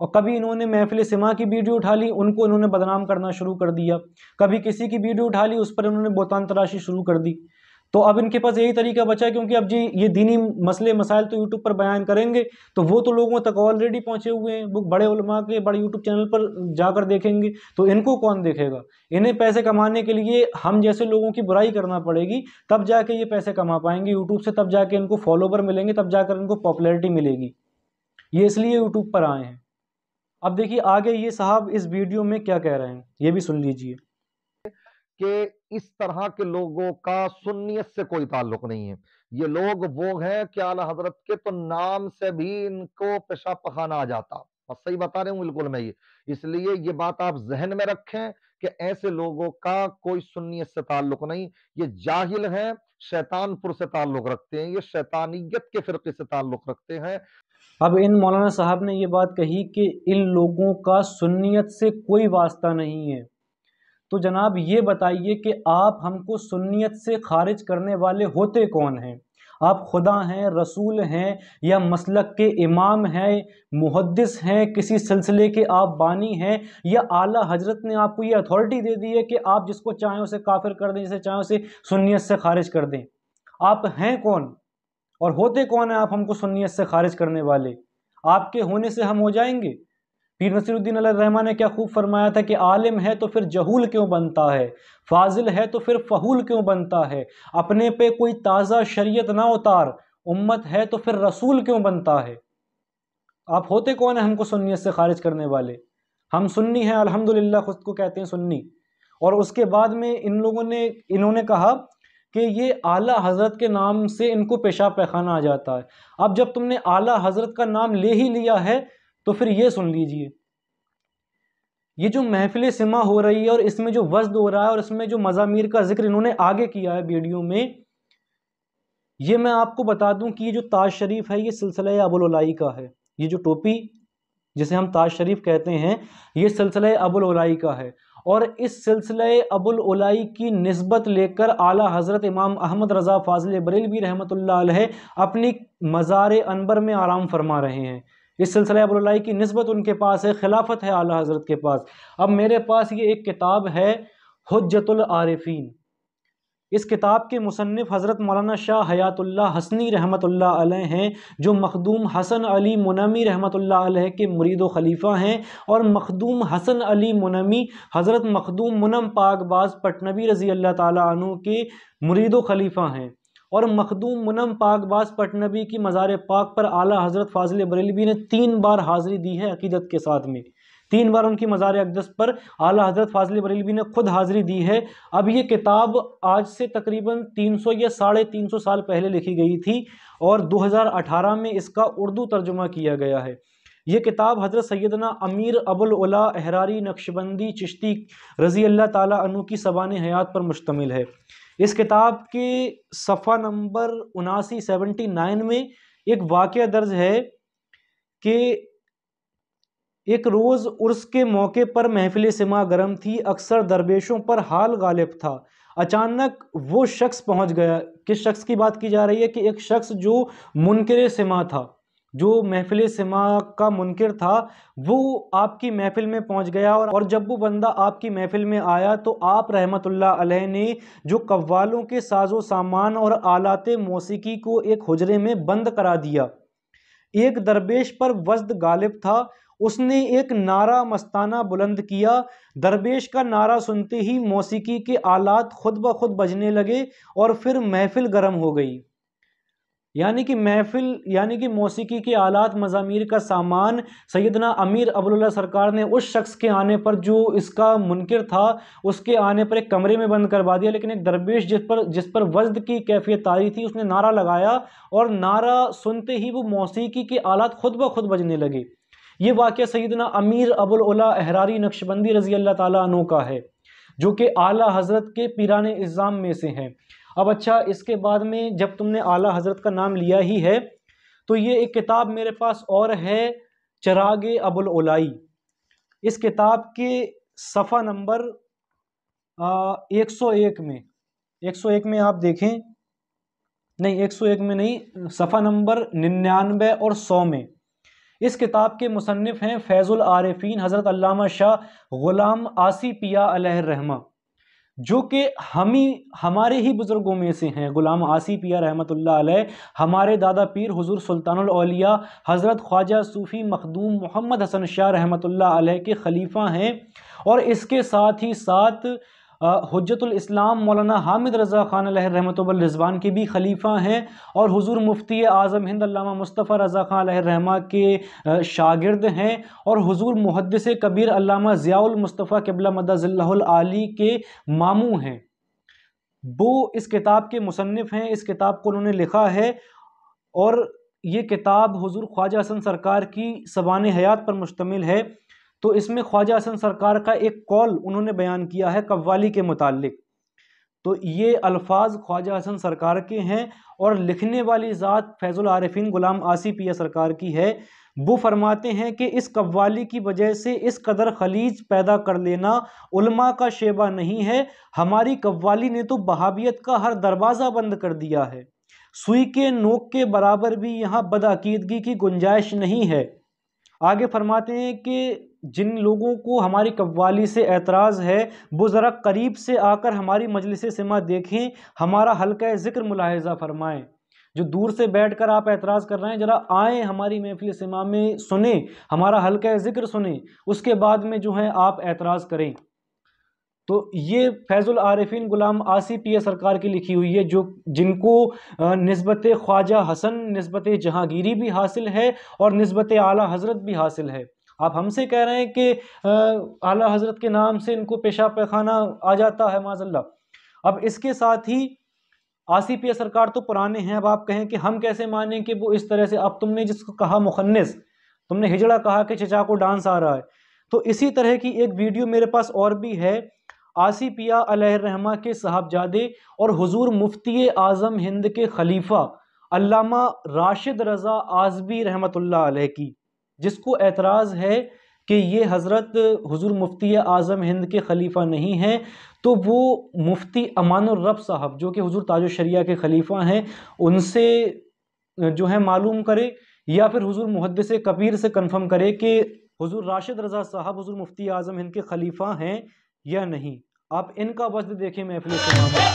اور کبھی انہوں نے محفل سما کی ویڈیو اٹھا لی، ان کو انہوں نے بدنام کرنا شروع کر دیا، کبھی کسی کی ویڈیو اٹھا لی، اس پر انہوں نے بہتان تراشی شروع کر دی۔ تو اب ان کے پاس یہی طریقہ بچا ہے، کیونکہ اب جی یہ دینی مسئلے مسائل تو یوٹیوب پر بیان کریں گے تو وہ تو لوگوں تک آلریڈی پہنچے ہوئے ہیں، وہ بڑے علماء کے بڑے یوٹیوب چینل پر جا کر دیکھیں گے، تو ان کو کون دیکھے گا؟ انہیں پیسے کمانے کے لیے ہم جیسے لوگوں کی برائی کرنا پڑے گی، تب جا کے یہ پیسے کما پائیں گے یوٹیوب سے، تب جا کے ان کو فالوور ملیں گے، تب جا کر ان کو پاپولیرٹی ملے گی۔ یہ اس لیے یوٹیوب پر آئے ہیں۔ اب دیکھیے آگے یہ صاحب اس ویڈیو میں کیا کہہ رہے ہیں، یہ بھی سن لیجئے۔ کہ اس طرح کے لوگوں کا سنیت سے کوئی تعلق نہیں ہے، یہ لوگ وہ ہیں کہ اعلی حضرت کے تو نام سے بھی ان کو پیشاب پخانہ آ جاتا، بس صحیح بتا رہے ہوں بالکل میں، یہ اس لیے یہ بات آپ ذہن میں رکھیں کہ ایسے لوگوں کا کوئی سنیت سے تعلق نہیں، یہ جاہل ہیں، شیطان پور سے تعلق رکھتے ہیں، یہ شیطانیت کے فرقے سے تعلق رکھتے ہیں۔ اب ان مولانا صاحب نے یہ بات کہی کہ ان لوگوں کا سنیت سے کوئی واسطہ نہیں ہے، تو جناب یہ بتائیے کہ آپ ہم کو سنیت سے خارج کرنے والے ہوتے کون ہیں؟ آپ خدا ہیں، رسول ہیں، یا مسلک کے امام ہیں، محدث ہیں، کسی سلسلے کے آپ بانی ہیں، یا اعلیٰ حضرت نے آپ کو یہ اتھارٹی دے دی ہے کہ آپ جس کو چاہیں اسے کافر کر دیں، جسے چاہیں اسے سنیت سے خارج کر دیں؟ آپ ہیں کون اور ہوتے کون ہیں آپ ہم کو سنیت سے خارج کرنے والے؟ آپ کے ہونے سے ہم ہو جائیں گے؟ پیر نصیر الدین علیہ الرحمٰن نے کیا خوب فرمایا تھا کہ عالم ہے تو پھر جہول کیوں بنتا ہے، فاضل ہے تو پھر فہول کیوں بنتا ہے، اپنے پہ کوئی تازہ شریعت نہ اتار، امت ہے تو پھر رسول کیوں بنتا ہے؟ آپ ہوتے کون ہیں ہم کو سنیت سے خارج کرنے والے؟ ہم سنی ہیں الحمدللہ، خود کو کہتے ہیں سنی۔ اور اس کے بعد میں انہوں نے کہا کہ یہ اعلیٰ حضرت کے نام سے ان کو پیشاب پیخانہ آ جاتا ہے۔ اب جب تم نے اعلیٰ حضرت کا نام لے ہی لیا ہے تو پھر یہ سن لیجئے، یہ جو محفل سما ہو رہی ہے اور اس میں جو وزد ہو رہا ہے اور اس میں جو مزامیر کا ذکر انہوں نے آگے کیا ہے ویڈیو میں، یہ میں آپ کو بتا دوں کہ یہ جو تاج شریف ہے یہ سلسلہ ابو العلائی کا ہے، یہ جو ٹوپی جسے ہم تاج شریف کہتے ہیں یہ سلسلہ ابو العلائی کا ہے، اور اس سلسلہ ابو العلائی کی نسبت لے کر اعلیٰ حضرت امام احمد رضا فاضل بریلوی رحمۃ اللہ علیہ اپنی مزار انور میں آرام فرما رہے ہیں۔ اس سلسلہ ابو العلائی کی نسبت ان کے پاس ہے، خلافت ہے اعلیٰ حضرت کے پاس۔ اب میرے پاس یہ ایک کتاب ہے حجت العارفین، اس کتاب کے مصنف حضرت مولانا شاہ حیات اللہ حسنی رحمۃ اللہ علیہ ہیں، جو مخدوم حسن علی منمی رحمۃ اللہ علیہ کے مرید و خلیفہ ہیں، اور مخدوم حسن علی منمی حضرت مخدوم منم پاک باز پٹنوی رضی اللہ تعالیٰ عنہ کے مرید و خلیفہ ہیں، اور مخدوم منم پاک باز پٹنوی کی مزار پاک پر اعلیٰ حضرت فاضل بریلوی نے 3 بار حاضری دی ہے عقیدت کے ساتھ میں، 3 بار ان کی مزار اقدس پر اعلیٰ حضرت فاضل بریلوی نے خود حاضری دی ہے۔ اب یہ کتاب آج سے تقریباً 300 یا 350 سال پہلے لکھی گئی تھی، اور 2018 میں اس کا اردو ترجمہ کیا گیا ہے۔ یہ کتاب حضرت سیدنا امیر ابو العلا احراری نقشبندی چشتی رضی اللہ تعالیٰ عنہ کی سبان حیات پر مشتمل ہے۔ اس کتاب کے صفحہ نمبر 79 میں ایک واقعہ درج ہے کہ ایک روز عرس کے موقع پر محفل سما گرم تھی، اکثر درویشوں پر حال غالب تھا، اچانک وہ شخص پہنچ گیا۔ کس شخص کی بات کی جا رہی ہے؟ کہ ایک شخص جو منکر سما تھا، جو محفل سما کا منکر تھا، وہ آپ کی محفل میں پہنچ گیا، اور جب وہ بندہ آپ کی محفل میں آیا تو آپ رحمت اللہ علیہ نے جو قوالوں کے ساز و سامان اور آلات موسیقی کو ایک حجرے میں بند کرا دیا۔ ایک درویش پر وزد غالب تھا، اس نے ایک نعرہ مستانہ بلند کیا، درویش کا نعرہ سنتے ہی موسیقی کے آلات خود بخود بجنے لگے اور پھر محفل گرم ہو گئی۔ یعنی کہ موسیقی کے آلات، مزامیر کا سامان سیدنا امیر ابو العلا سرکار نے اس شخص کے آنے پر جو اس کا منکر تھا، اس کے آنے پر ایک کمرے میں بند کروا دیا، لیکن ایک درویش جس پر وزد کی کیفیت طاری تھی، اس نے نعرہ لگایا، اور نعرہ سنتے ہی وہ موسیقی کے آلات خود بخود بجنے لگے۔ یہ واقعہ سیدنا امیر ابو العلا احراری نقشبندی رضی اللہ تعالیٰ عنہ کا ہے، جو کہ اعلیٰ حضرت کے پیران اعظام میں سے ہیں۔ اب اچھا، اس کے بعد میں جب تم نے اعلیٰ حضرت کا نام لیا ہی ہے تو یہ ایک کتاب میرے پاس اور ہے، چراغ ابو العلائی۔ اس کتاب کے صفحہ نمبر 101 میں آپ دیکھیں، نہیں 101 میں نہیں، صفحہ نمبر 99 اور 100 میں اس کتاب کے مصنف ہیں فیض العارفین حضرت علامہ شاہ غلام آسی پیا علیہ الرحمہ، جو کہ ہمارے ہی بزرگوں میں سے ہیں۔ غلام آسی پیا رحمۃ اللہ علیہ ہمارے دادا پیر حضور سلطان الاولیاء حضرت خواجہ صوفی مخدوم محمد حسن شاہ رحمۃ اللہ علیہ کے خلیفہ ہیں، اور اس کے ساتھ ہی ساتھ حجت الاسلام مولانا حامد رضا خان علیہ رحمۃ بالرضوان کے بھی خلیفہ ہیں، اور حضور مفتی اعظم ہند علامہ مصطفیٰ رضا خان علیہ الرحمہ کے شاگرد ہیں، اور حضور محدث کبیر علامہ ضیاء المصطفیٰ قبلہ مدظ اللہ العالی کے ماموں ہیں۔ وہ اس کتاب کے مصنف ہیں، اس کتاب کو انہوں نے لکھا ہے، اور یہ کتاب حضور خواجہ حسن سرکار کی سوانح حیات پر مشتمل ہے۔ تو اس میں خواجہ حسن سرکار کا ایک قول انہوں نے بیان کیا ہے قوالی کے متعلق۔ تو یہ الفاظ خواجہ حسن سرکار کے ہیں، اور لکھنے والی ذات فیض العارفین غلام آسی پیا سرکار کی ہے۔ وہ فرماتے ہیں کہ اس قوالی کی وجہ سے اس قدر خلیج پیدا کر لینا علماء کا شیبہ نہیں ہے، ہماری قوالی نے تو بہابیت کا ہر دروازہ بند کر دیا ہے، سوئی کے نوک کے برابر بھی یہاں بدعقیدگی کی گنجائش نہیں ہے۔ آگے فرماتے ہیں کہ جن لوگوں کو ہماری قوالی سے اعتراض ہے وہ ذرا قریب سے آ کر ہماری مجلس سماع دیکھیں، ہمارا حلقہ ذکر ملاحظہ فرمائیں۔ جو دور سے بیٹھ کر آپ اعتراض کر رہے ہیں، ذرا آئیں ہماری محفل سماع میں سنیں، ہمارا حلقہ ذکر سنیں، اس کے بعد میں جو ہے آپ اعتراض کریں۔ تو یہ فیض العارفین غلام آسی پیا سرکار کی لکھی ہوئی ہے، جن کو نسبت خواجہ حسن، نسبت جہانگیری بھی حاصل ہے، اور نسبت اعلیٰ حضرت بھی حاصل ہے۔ آپ ہم سے کہہ رہے ہیں کہ اعلیٰ حضرت کے نام سے ان کو پیشاب پیخانہ آ جاتا ہے معاذ اللہ۔ اب اس کے ساتھ ہی آسی پیا سرکار تو پرانے ہیں، اب آپ کہیں کہ ہم کیسے مانیں کہ وہ اس طرح سے، اب تم نے جس کو کہا مخنث، تم نے ہجڑا کہا کہ چچا کو ڈانس آ رہا ہے، تو اسی طرح کی ایک ویڈیو میرے پاس اور بھی ہے آسی پیا علیہ الرحمہ کے صاحبزادے اور حضور مفتی اعظم ہند کے خلیفہ علامہ راشد رضا اعظمی رحمۃ اللہ علیہ کی، جس کو اعتراض ہے کہ یہ حضرت حضور مفتی اعظم ہند کے خلیفہ نہیں ہیں، تو وہ مفتی امان الرب صاحب جو کہ حضور تاج الشریعہ کے خلیفہ ہیں، ان سے جو ہے معلوم کرے، یا پھر حضور محدث کبیر سے کنفرم کرے کہ حضور راشد رضا صاحب حضور مفتی اعظم ہند کے خلیفہ ہیں یا نہیں۔ آپ ان کا وجد دیکھیں محفل سماع میں۔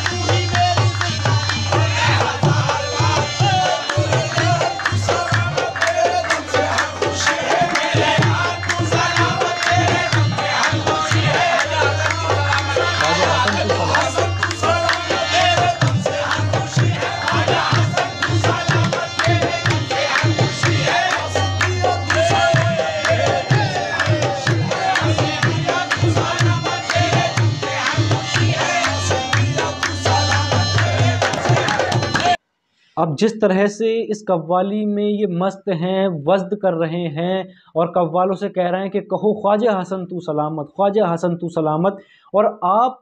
اب جس طرح سے اس قوالی میں یہ مست ہیں، وزد کر رہے ہیں، اور قوالوں سے کہہ رہے ہیں کہ کہو خواجہ حسن تو سلامت، خواجہ حسن تو سلامت، اور آپ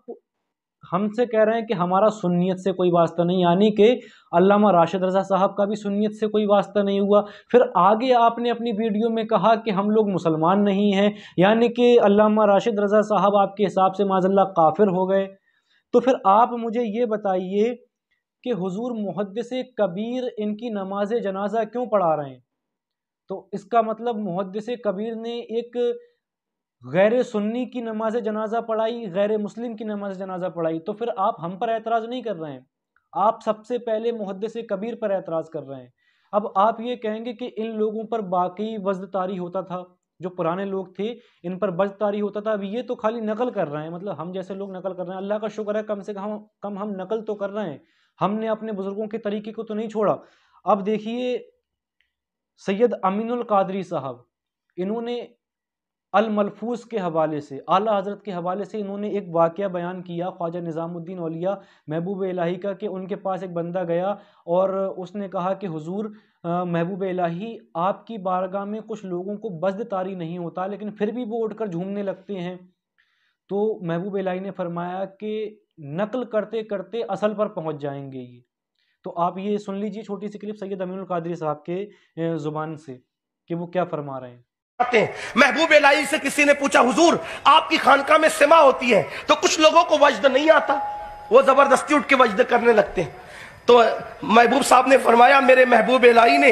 ہم سے کہہ رہے ہیں کہ ہمارا سنیت سے کوئی واسطہ نہیں، یعنی کہ علامہ راشد رضا صاحب کا بھی سنیت سے کوئی واسطہ نہیں ہوا۔ پھر آگے آپ نے اپنی ویڈیو میں کہا کہ ہم لوگ مسلمان نہیں ہیں، یعنی کہ علامہ راشد رضا صاحب آپ کے حساب سے معاذ اللہ کافر ہو گئے۔ تو پھر آپ مجھے یہ بتائیے کہ حضور محدث کبیر ان کی نماز جنازہ کیوں پڑھا رہے ہیں؟ تو اس کا مطلب محدث کبیر نے ایک غیر سنی کی نماز جنازہ پڑھائی، غیر مسلم کی نماز جنازہ پڑھائی، تو پھر آپ ہم پر اعتراض نہیں کر رہے ہیں، آپ سب سے پہلے محدث کبیر پر اعتراض کر رہے ہیں۔ اب آپ یہ کہیں گے کہ ان لوگوں پر باقی وزد طاری ہوتا تھا، جو پرانے لوگ تھے ان پر وزد طاری ہوتا تھا، اب یہ تو خالی نقل کر رہے ہیں، مطلب ہم جیسے لوگ نقل کر رہے ہیں۔ اللہ کا شکر ہے کم سے کم ہم نقل تو کر رہے ہیں، ہم نے اپنے بزرگوں کے طریقے کو تو نہیں چھوڑا۔ اب دیکھیے سید امین القادری صاحب، انہوں نے الملفوظ کے حوالے سے، اعلیٰ حضرت کے حوالے سے انہوں نے ایک واقعہ بیان کیا خواجہ نظام الدین اولیاء محبوب الہی کا، کہ ان کے پاس ایک بندہ گیا اور اس نے کہا کہ حضور محبوب الہی آپ کی بارگاہ میں کچھ لوگوں کو وزد طاری نہیں ہوتا، لیکن پھر بھی وہ اٹھ کر جھومنے لگتے ہیں۔ تو محبوب الہی نے فرمایا کہ نقل کرتے کرتے اصل پر پہنچ جائیں گے یہ۔ تو آپ یہ سن لیجئے چھوٹی سی کلپ سید امین القادری صاحب کے زبان سے کہ وہ کیا فرما رہے ہیں۔ محبوب الہی سے کسی نے پوچھا حضور آپ کی خانقاہ میں سماع ہوتی ہے تو کچھ لوگوں کو وجد نہیں آتا، وہ زبردستی اٹھ کے وجد کرنے لگتے ہیں، تو محبوب صاحب نے فرمایا میرے محبوب الہی نے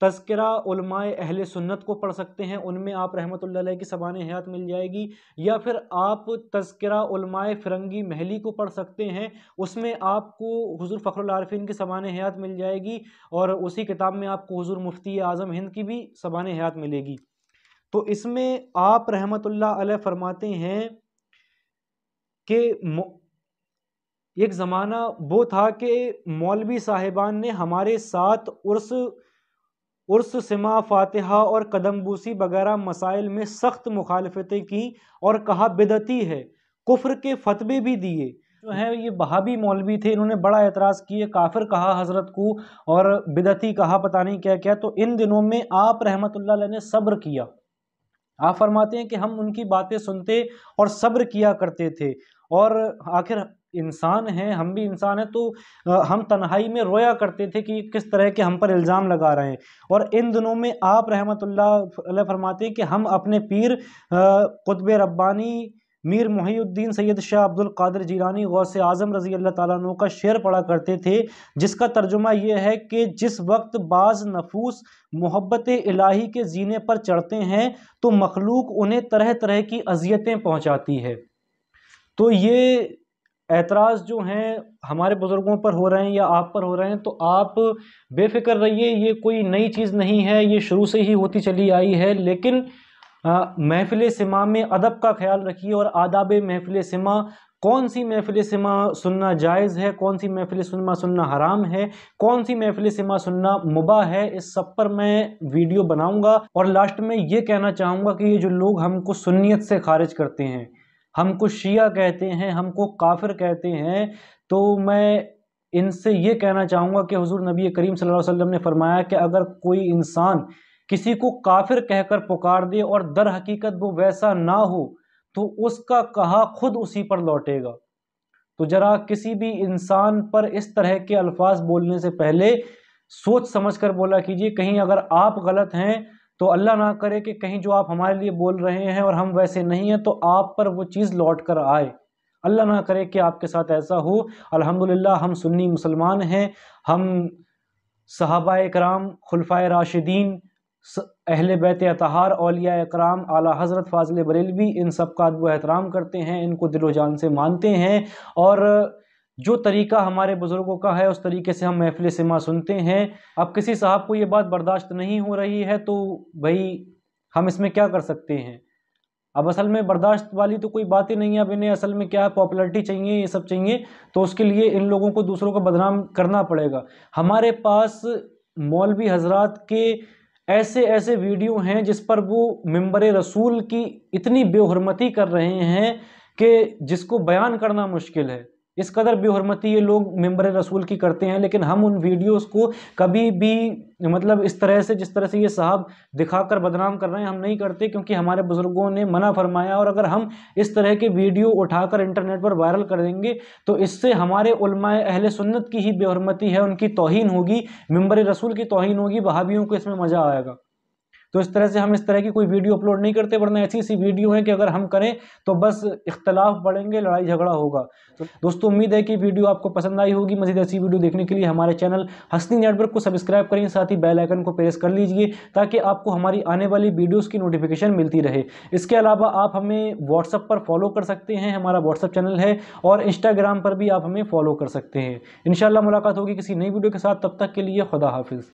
تذکرہ علماء اہل سنت کو پڑھ سکتے ہیں، ان میں آپ رحمۃ اللہ علیہ کی سبان حیات مل جائے گی، یا پھر آپ تذکرہ علماء فرنگی محلی کو پڑھ سکتے ہیں، اس میں آپ کو حضور فخر العارفین کی سبان حیات مل جائے گی، اور اسی کتاب میں آپ کو حضور مفتی اعظم ہند کی بھی سبان حیات ملے گی۔ تو اس میں آپ رحمۃ اللہ علیہ فرماتے ہیں کہ ایک زمانہ وہ تھا کہ مولوی صاحبان نے ہمارے ساتھ عرس سما فاتحہ اور قدم بوسی وغیرہ مسائل میں سخت مخالفتیں کی اور کہا بدعتی ہے، کفر کے فتوے بھی دیے۔ جو ہیں یہ وہابی مولوی تھے، انہوں نے بڑا اعتراض کیے، کافر کہا حضرت کو اور بدعتی کہا، پتہ نہیں کیا کیا۔ تو ان دنوں میں آپ رحمۃ اللہ علیہ نے صبر کیا۔ آپ فرماتے ہیں کہ ہم ان کی باتیں سنتے اور صبر کیا کرتے تھے، اور آخر انسان ہیں، ہم بھی انسان ہیں، تو ہم تنہائی میں رویا کرتے تھے کہ کس طرح کے ہم پر الزام لگا رہے ہیں۔ اور ان دنوں میں آپ رحمۃ اللہ علیہ فرماتے ہیں کہ ہم اپنے پیر قطب ربانی میر محی الدین سید شاہ عبد القادر جیلانی غوث اعظم رضی اللہ تعالیٰ عنہ کا شعر پڑھا کرتے تھے، جس کا ترجمہ یہ ہے کہ جس وقت بعض نفوس محبت الہی کے زینے پر چڑھتے ہیں تو مخلوق انہیں طرح طرح کی اذیتیں پہنچاتی ہے۔ تو یہ اعتراض جو ہیں ہمارے بزرگوں پر ہو رہے ہیں یا آپ پر ہو رہے ہیں، تو آپ بے فکر رہیے، یہ کوئی نئی چیز نہیں ہے، یہ شروع سے ہی ہوتی چلی آئی ہے، لیکن محفل سما میں ادب کا خیال رکھیے اور آداب محفل سما، کون سی محفل سما سننا جائز ہے، کون سی محفل سما سننا حرام ہے، کون سی محفل سما سننا مباح ہے، اس سب پر میں ویڈیو بناؤں گا۔ اور لاسٹ میں یہ کہنا چاہوں گا کہ یہ جو لوگ ہم کو سنیت سے خارج کرتے ہیں، ہم کو شیعہ کہتے ہیں، ہم کو کافر کہتے ہیں، تو میں ان سے یہ کہنا چاہوں گا کہ حضور نبی کریم صلی اللہ علیہ وسلم نے فرمایا کہ اگر کوئی انسان کسی کو کافر کہہ کر پکار دے اور در حقیقت وہ ویسا نہ ہو تو اس کا کہا خود اسی پر لوٹے گا۔ تو ذرا کسی بھی انسان پر اس طرح کے الفاظ بولنے سے پہلے سوچ سمجھ کر بولا کیجیے، کہیں اگر آپ غلط ہیں تو اللہ نہ کرے کہ کہیں جو آپ ہمارے لیے بول رہے ہیں اور ہم ویسے نہیں ہیں تو آپ پر وہ چیز لوٹ کر آئے، اللہ نہ کرے کہ آپ کے ساتھ ایسا ہو۔ الحمدللہ ہم سنی مسلمان ہیں، ہم صحابہ اکرام، خلفائے راشدین، اہل بیت اطہار، اولیاء اکرام، اعلیٰ حضرت فاضل بریلوی، ان سب کا ادب و احترام کرتے ہیں، ان کو دل و جان سے مانتے ہیں، اور جو طریقہ ہمارے بزرگوں کا ہے اس طریقے سے ہم محفل سما سنتے ہیں۔ اب کسی صاحب کو یہ بات برداشت نہیں ہو رہی ہے تو بھائی ہم اس میں کیا کر سکتے ہیں؟ اب اصل میں برداشت والی تو کوئی بات ہی نہیں ہے، اب انہیں اصل میں کیا پاپولرٹی چاہیے، یہ سب چاہیے، تو اس کے لیے ان لوگوں کو دوسروں کو بدنام کرنا پڑے گا۔ ہمارے پاس مولوی حضرات کے ایسے ویڈیو ہیں جس پر وہ ممبر رسول کی اتنی بے حرمتی کر رہے ہیں کہ جس کو بیان کرنا مشکل ہے، اس قدر بے حرمتی یہ لوگ ممبر رسول کی کرتے ہیں، لیکن ہم ان ویڈیوز کو کبھی بھی مطلب اس طرح سے جس طرح سے یہ صاحب دکھا کر بدنام کر رہے ہیں ہم نہیں کرتے، کیونکہ ہمارے بزرگوں نے منع فرمایا، اور اگر ہم اس طرح کے ویڈیو اٹھا کر انٹرنیٹ پر وائرل کر دیں گے تو اس سے ہمارے علماء اہل سنت کی ہی بے حرمتی ہے، ان کی توہین ہوگی، ممبر رسول کی توہین ہوگی، وہابیوں کو اس میں مزہ آئے گا۔ تو اس طرح سے ہم اس طرح کی کوئی ویڈیو اپلوڈ نہیں کرتے، ورنہ ایسی ویڈیو ہیں کہ اگر ہم کریں تو بس اختلاف بڑھیں گے، لڑائی جھگڑا ہوگا۔ تو دوستو امید ہے کہ ویڈیو آپ کو پسند آئی ہوگی۔ مزید ایسی ویڈیو دیکھنے کے لیے ہمارے چینل ہستی نیٹ ورک کو سبسکرائب کریں، ساتھ ہی بیل آئیکن کو پریس کر لیجئے تاکہ آپ کو ہماری آنے والی ویڈیوز کی نوٹیفیکیشن ملتی رہے۔ اس کے علاوہ آپ ہمیں واٹس ایپ پر فالو کر سکتے ہیں، ہمارا واٹس ایپ چینل ہے، اور انسٹاگرام پر بھی آپ ہمیں فالو کر سکتے ہیں۔ انشاءاللہ ملاقات ہوگی کسی نئی ویڈیو کے ساتھ، تب تک کے لیے خدا حافظ۔